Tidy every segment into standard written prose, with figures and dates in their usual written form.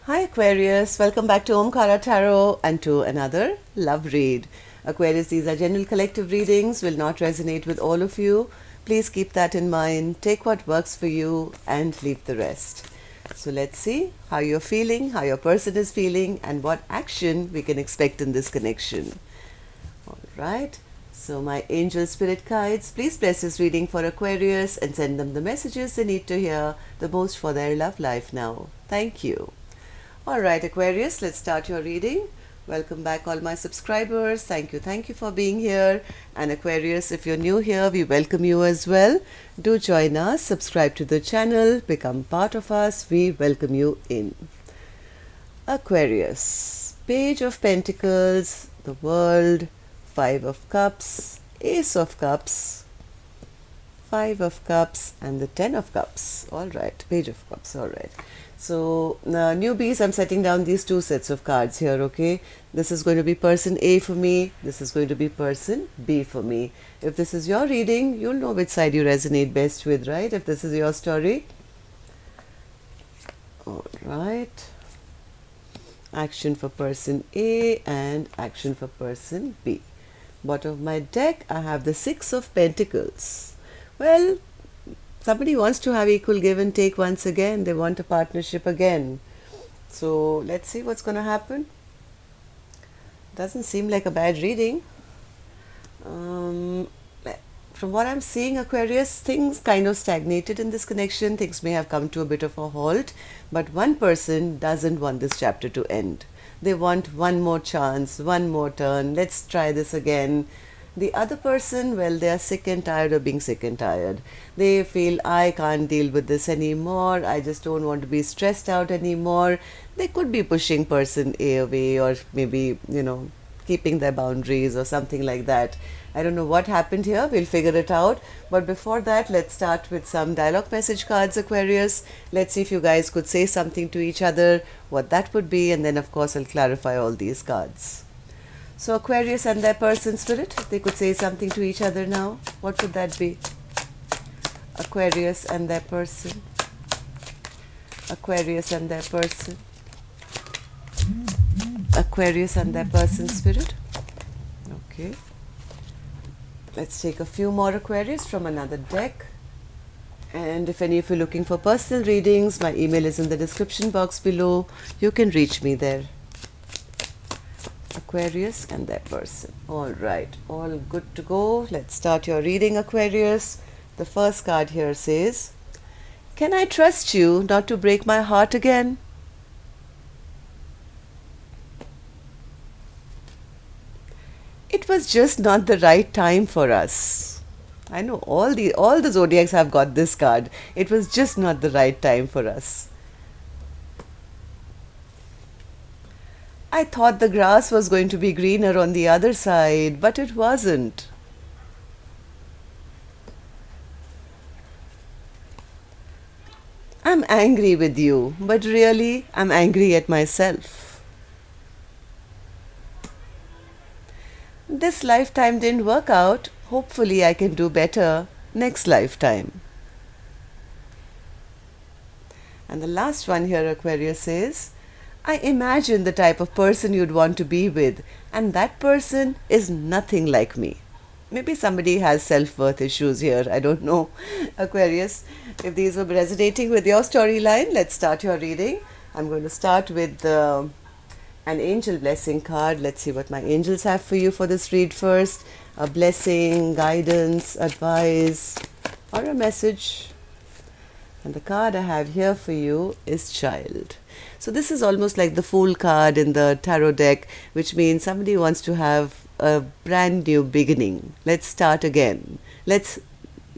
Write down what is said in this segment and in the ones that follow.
Hi Aquarius, welcome back to Omkara Tarot and to another love read. Aquarius, these are general collective readings, will not resonate with all of you. Please keep that in mind. Take what works for you and leave the rest. So let's see how you're feeling, how your person is feeling, and what action we can expect in this connection. All right. So my angel spirit guides, please bless this reading for Aquarius and send them the messages they need to hear the most for their love life now. Thank you. All right, Aquarius, let's start your reading. Welcome back, all my subscribers. Thank you for being here. And Aquarius, if you're new here, we welcome you as well. Do join us, subscribe to the channel, become part of us. We welcome you in. Aquarius, Page of Pentacles, the World, Five of Cups, Ace of Cups, Five of Cups, and the Ten of Cups. All right, Page of Cups. All right. So, newbies, I'm setting down these two sets of cards here, okay? This is going to be person A for me. This is going to be person B for me. If this is your reading, you'll know which side you resonate best with, right? If this is your story. All right. Action for person A and action for person B. Bottom of my deck, I have the Six of Pentacles. Well, somebody wants to have equal give and take once again. They want a partnership again. So let's see what's going to happen. Doesn't seem like a bad reading. From what I'm seeing, Aquarius, things kind of stagnated in this connection. Things may have come to a bit of a halt. But one person doesn't want this chapter to end. They want one more chance, one more turn. Let's try this again. The other person, well, they are sick and tired of being sick and tired. They feel, I can't deal with this anymore. I just don't want to be stressed out anymore. They could be pushing person A away, or maybe, keeping their boundaries or something like that. I don't know what happened here. We'll figure it out. But before that, let's start with some dialogue message cards, Aquarius. Let's see if you guys could say something to each other, what that would be, and then, of course, I'll clarify all these cards. So Aquarius and their person spirit, if they could say something to each other now, what would that be? Aquarius and their person. Aquarius and their person. Aquarius and their person spirit. Okay. Let's take a few more Aquarius from another deck. And if any of you are looking for personal readings, my email is in the description box below. You can reach me there. Aquarius and their person. All right, all good to go. Let's start your reading, Aquarius. The first card here says, can I trust you not to break my heart again? It was just not the right time for us. I know all the zodiacs have got this card. It was just not the right time for us. I thought the grass was going to be greener on the other side, but it wasn't. I'm angry with you, but really, I'm angry at myself. This lifetime didn't work out. Hopefully, I can do better next lifetime. And the last one here, Aquarius, says, I imagine the type of person you'd want to be with, and that person is nothing like me. Maybe somebody has self-worth issues here. I don't know. Aquarius, if these were resonating with your storyline, let's start your reading. I'm going to start with an angel blessing card. Let's see what my angels have for you for this read first. A blessing, guidance, advice, or a message. And the card I have here for you is Child. So this is almost like the Fool card in the tarot deck, which means somebody wants to have a brand new beginning. Let's start again. Let's,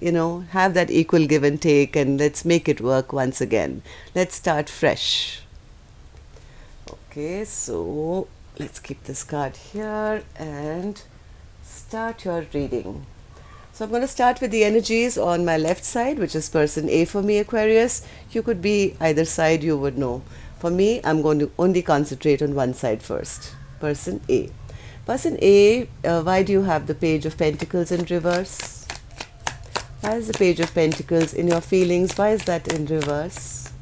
have that equal give and take, and let's make it work once again. Let's start fresh. Okay, so let's keep this card here and start your reading. So I'm going to start with the energies on my left side, which is person A for me, Aquarius. You could be either side, you would know. For me, I'm going to only concentrate on one side first. Person A. Person A, why do you have the Page of Pentacles in reverse? Why is the Page of Pentacles in your feelings? Why is that in reverse?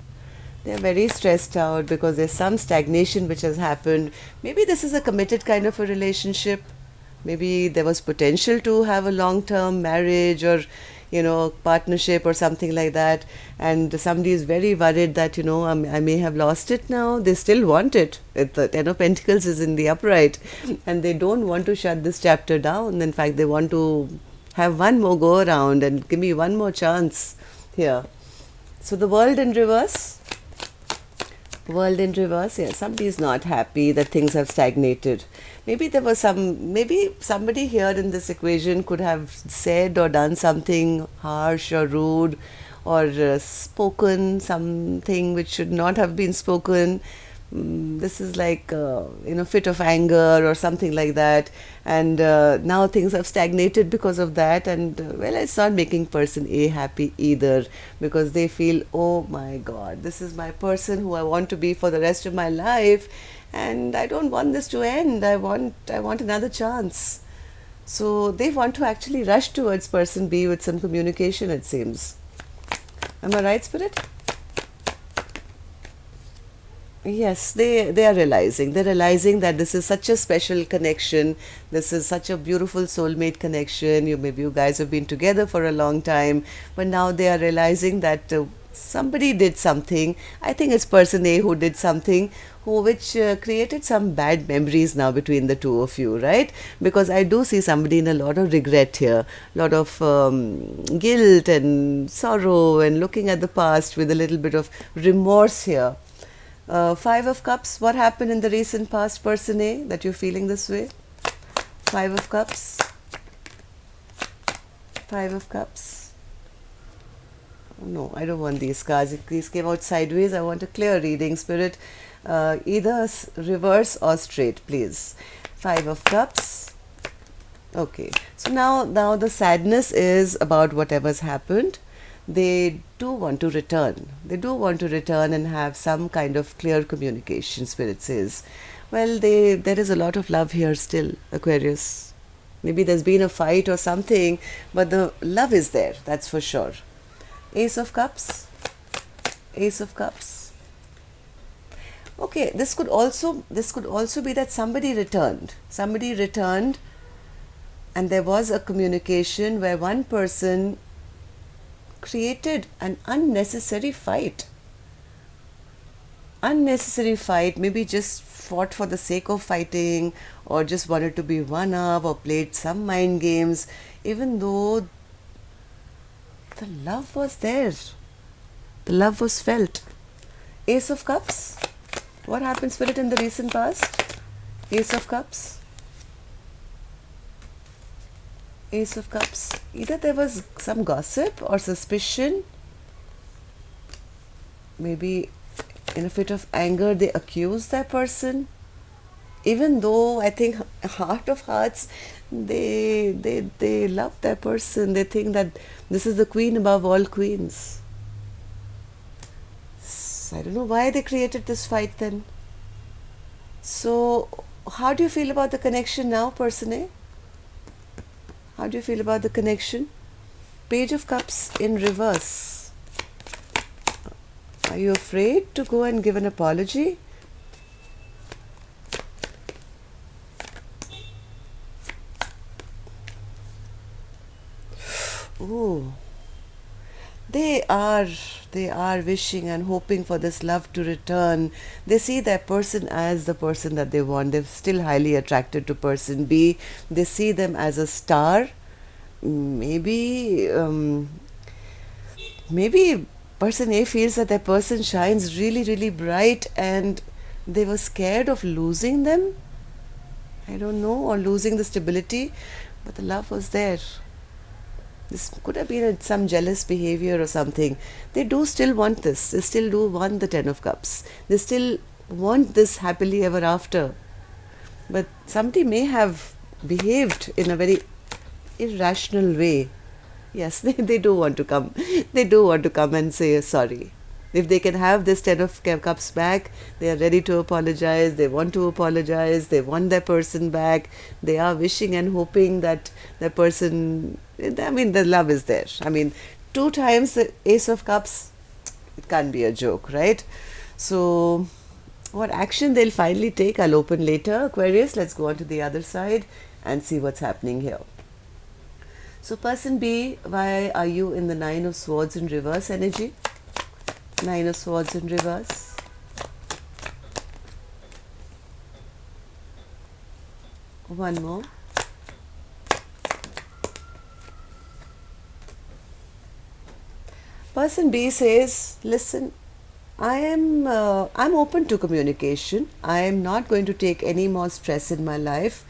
They're very stressed out because there's some stagnation which has happened. Maybe this is a committed kind of a relationship. Maybe there was potential to have a long term marriage or, partnership or something like that. And somebody is very worried that, I may have lost it now. They still want it. The Ten of Pentacles is in the upright. And they don't want to shut this chapter down. In fact, they want to have one more go around and give me one more chance here. So the world in reverse. World in reverse, yeah, somebody is not happy that things have stagnated. Maybe somebody here in this equation could have said or done something harsh or rude, or spoken something which should not have been spoken. This is like in a fit of anger or something like that, and now things have stagnated because of that. And well, it's not making person A happy either, because they feel, oh my god, this is my person who I want to be for the rest of my life, and I don't want this to end. I want another chance. So they want to actually rush towards person B with some communication, it seems. Am I right, Spirit? Yes, they are realizing. They're realizing that this is such a special connection. This is such a beautiful soulmate connection. Maybe you guys have been together for a long time, but now they are realizing that somebody did something. I think it's person A who did something, which created some bad memories now between the two of you, right? Because I do see somebody in a lot of regret here, a lot of guilt and sorrow, and looking at the past with a little bit of remorse here. Five of Cups, what happened in the recent past, person A, that you're feeling this way? Five of Cups. Five of Cups. No, I don't want these cards. If these came out sideways, I want a clear reading, Spirit. Either reverse or straight, please. Five of Cups. Okay. So now the sadness is about whatever's happened. They do want to return. They do want to return and have some kind of clear communication, Spirit says. Well, there is a lot of love here still, Aquarius. Maybe there's been a fight or something, but the love is there, that's for sure. Ace of Cups. Ace of Cups. Okay, this could also be that somebody returned. Somebody returned, and there was a communication where one person created an unnecessary fight. Unnecessary fight, maybe just fought for the sake of fighting, or just wanted to be one up, or played some mind games, even though the love was there. The love was felt. Ace of Cups. What happened, Spirit, in the recent past? Ace of Cups. Ace of Cups. Either there was some gossip or suspicion. Maybe in a fit of anger they accused that person. Even though I think heart of hearts, they love that person. They think that this is the queen above all queens. I don't know why they created this fight then. So how do you feel about the connection now, person A? How do you feel about the connection? Page of Cups in reverse. Are you afraid to go and give an apology? Ooh. They are wishing and hoping for this love to return. They see that person as the person that they want. They're still highly attracted to person B. They see them as a star. Maybe person A feels that their person shines really, really bright, and they were scared of losing them. I don't know, or losing the stability, but the love was there. This could have been some jealous behavior or something. They do still want this. They still do want the Ten of Cups. They still want this happily ever after. But somebody may have behaved in a very irrational way. Yes, they do want to come. They do want to come and say sorry. If they can have this Ten of Cups back, they are ready to apologize. They want to apologize. They want their person back. They are wishing and hoping that the person, the love is there. 2 times the Ace of Cups, it can't be a joke, right? So what action they'll finally take, I'll open later. Aquarius, let's go on to the other side and see what's happening here. So person B, why are you in the Nine of Swords in reverse energy? Nine of Swords in reverse. One more. Person B says, listen, I'm open to communication. I am not going to take any more stress in my life.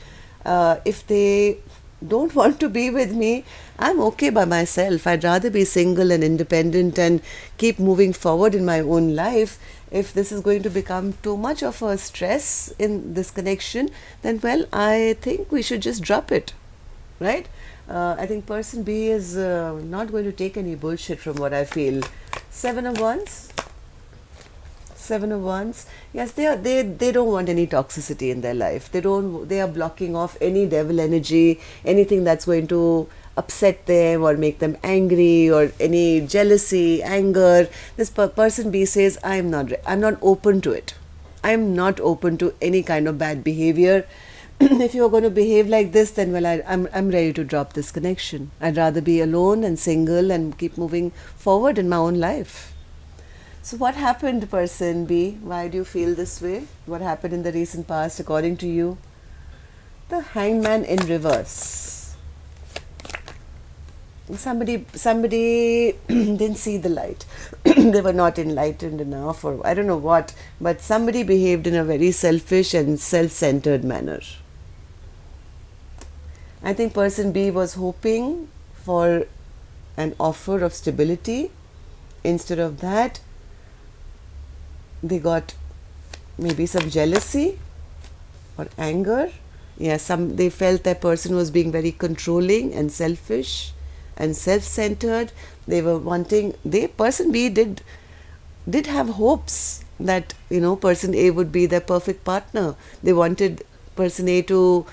If they don't want to be with me, I'm okay by myself. I'd rather be single and independent and keep moving forward in my own life. If this is going to become too much of a stress in this connection, then well, I think we should just drop it, right? I think person B is not going to take any bullshit from what I feel. Seven of Wands. Seven of Wands. Yes, they don't want any toxicity in their life. They are blocking off any devil energy, anything that's going to upset them or make them angry, or any jealousy, anger. This person B says, I'm not open to it. I'm not open to any kind of bad behavior. If you're going to behave like this, then well, I'm ready to drop this connection. I'd rather be alone and single and keep moving forward in my own life. So what happened, person B? Why do you feel this way? What happened in the recent past according to you? The Hangman in reverse. Somebody didn't see the light. They were not enlightened enough, or I don't know what, but somebody behaved in a very selfish and self-centered manner. I think person B was hoping for an offer of stability. Instead of that, they got maybe some jealousy or anger. Yeah, they felt that person was being very controlling and selfish and self-centered. They were wanting, person B did have hopes that, person A would be their perfect partner. They wanted person A to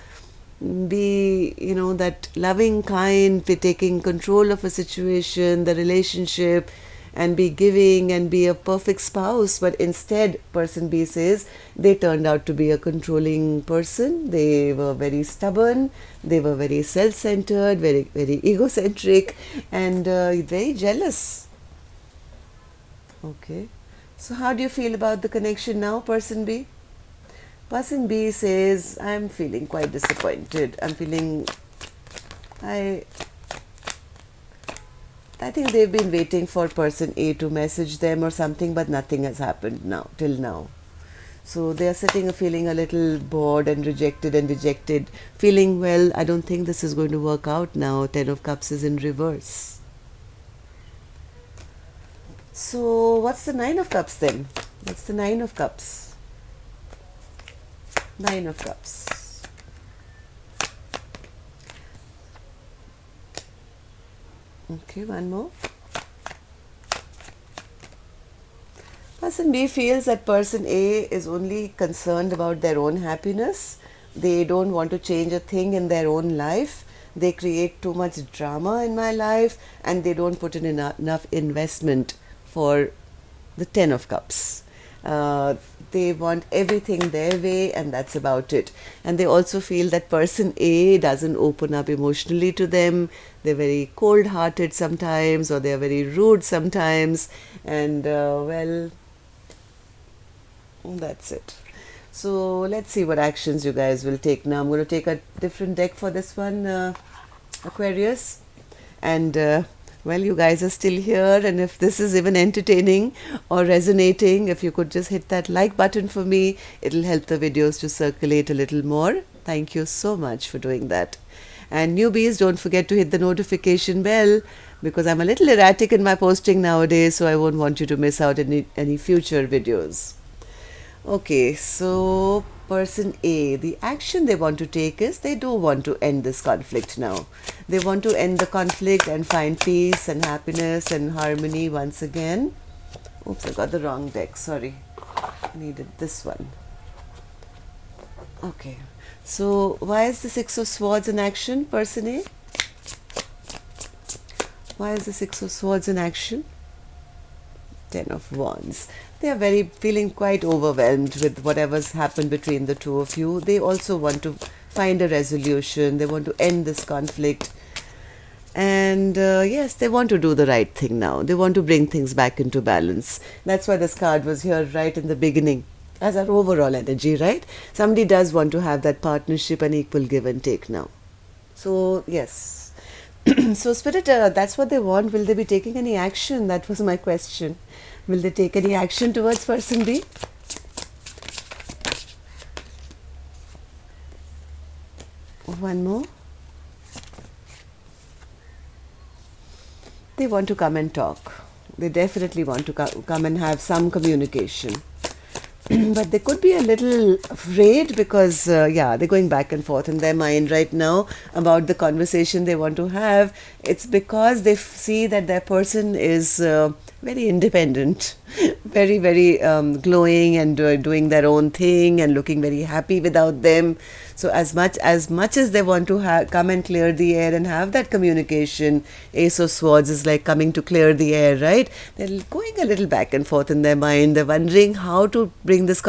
be, that loving, kind, be taking control of a situation, the relationship, and be giving and be a perfect spouse. But instead, person B says, they turned out to be a controlling person. They were very stubborn, they were very self-centered, very, very egocentric, and very jealous. Okay, so how do you feel about the connection now, person B? Person B says, I'm feeling quite disappointed. I think they've been waiting for person A to message them or something, but nothing has happened till now. So they are feeling a little bored and rejected and dejected, feeling, well, I don't think this is going to work out now. Ten of Cups is in reverse. So what's the Nine of Cups then? What's the Nine of Cups? Nine of Cups. Okay, one more. Person B feels that person A is only concerned about their own happiness. They don't want to change a thing in their own life. They create too much drama in my life, and they don't put in enough investment for the Ten of Cups. They want everything their way, and that's about it. And they also feel that person A doesn't open up emotionally to them. They're very cold-hearted sometimes, or they're very rude sometimes, and well, that's it. So let's see what actions you guys will take now. I'm going to take a different deck for this one, Aquarius, and well, you guys are still here, and if this is even entertaining or resonating, if you could just hit that like button for me, it'll help the videos to circulate a little more. Thank you so much for doing that. And newbies, don't forget to hit the notification bell, because I'm a little erratic in my posting nowadays, so I won't want you to miss out any future videos. Okay, so person A, the action they want to take is they do want to end this conflict now. They want to end the conflict and find peace and happiness and harmony once again. Oops, I got the wrong deck, sorry. I needed this one. Okay, so why is the Six of Swords in action, person A? Why is the Six of Swords in action? Ten of Wands. They are very feeling quite overwhelmed with whatever's happened between the two of you. They also want to find a resolution. They want to end this conflict. And yes, they want to do the right thing now. They want to bring things back into balance. That's why this card was here right in the beginning as our overall energy, right? Somebody does want to have that partnership and equal give and take now. So, yes. So, Spirit, that's what they want. Will they be taking any action? That was my question. Will they take any action towards person B? One more. They want to come and talk. They definitely want to come and have some communication. But they could be a little afraid because, yeah, they're going back and forth in their mind right now about the conversation they want to have. It's because they see that their person is very independent, very, very glowing and doing their own thing and looking very happy without them. So as much as they want to come and clear the air and have that communication, Ace of Swords is like coming to clear the air, right? They're going a little back and forth in their mind. They're wondering how to bring this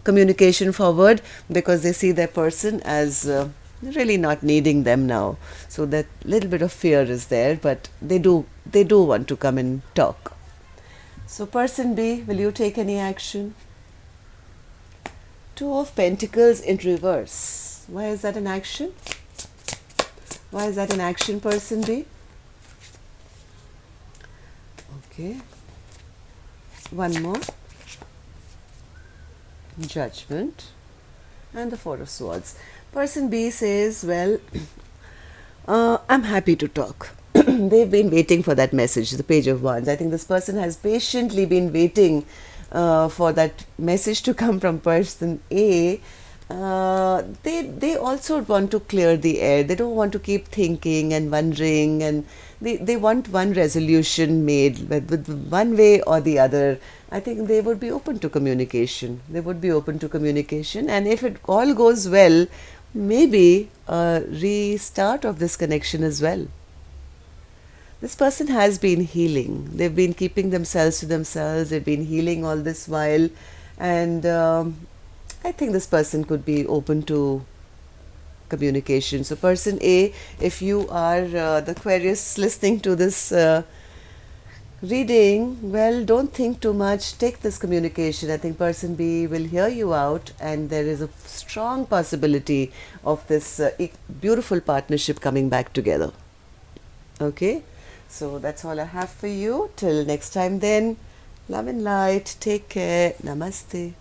communication forward because they see their person as really not needing them now. So that little bit of fear is there, but they do want to come and talk. So person B, will you take any action? Two of Pentacles in reverse. Why is that an action? Why is that an action, person B? Okay. One more. Judgment. And the Four of Swords. Person B says, well, I'm happy to talk. They've been waiting for that message, the Page of Wands. I think this person has patiently been waiting for that message to come from person A. They also want to clear the air. They don't want to keep thinking and wondering, and they want one resolution made with one way or the other. I think they would be open to communication. They would be open to communication, and if it all goes well, maybe a restart of this connection as well. This person has been healing. They've been keeping themselves to themselves. They've been healing all this while. And I think this person could be open to communication. So person A, if you are the Aquarius listening to this reading, well, don't think too much. Take this communication. I think person B will hear you out. And there is a strong possibility of this beautiful partnership coming back together. Okay? So that's all I have for you. Till next time then, love and light. Take care. Namaste.